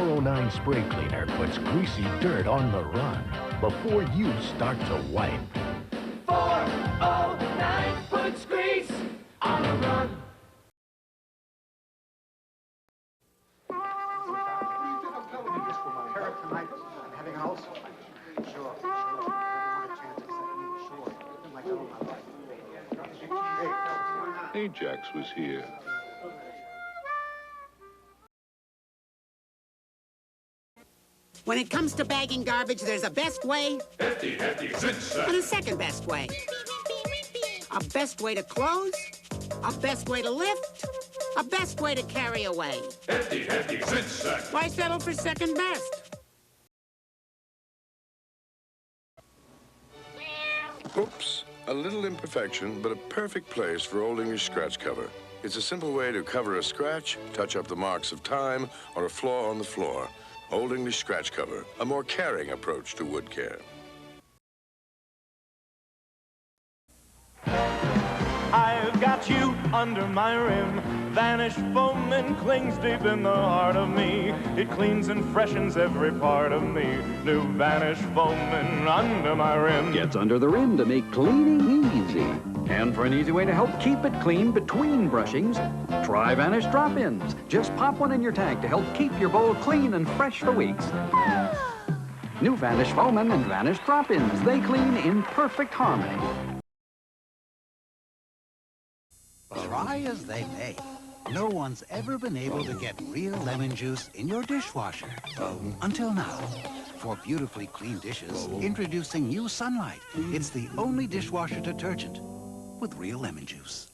409 spray cleaner puts greasy dirt on the run before you start to wipe. 409 puts grease on the run. Tonight, I'm having an ulcer. Sure. What a chance it's sure. I've been like that all my life. Ajax was here. When it comes to bagging garbage, there's a best way Hefty Cinch Sack. and a second best way. A best way to close, a best way to lift, a best way to carry away. Hefty Cinch Sack. Why settle for second best? Oops, a little imperfection, but a perfect place for holding your scratch cover. It's a simple way to cover a scratch, touch up the marks of time, or a flaw on the floor. Holding the scratch cover, a more caring approach to wood care. I've got you under my rim. Vanish foaming clings deep in the heart of me. It cleans and freshens every part of me. New Vanish foaming under my rim. Gets under the rim to make cleaning easy. And for an easy way to help keep it clean between brushings, try Vanish drop-ins. Just pop one in your tank to help keep your bowl clean and fresh for weeks. New Vanish foaming and Vanish drop-ins. They clean in perfect harmony. Try as they may, no one's ever been able to get real lemon juice in your dishwasher. Until now. For beautifully clean dishes, introducing new Sunlight. It's the only dishwasher detergent with real lemon juice.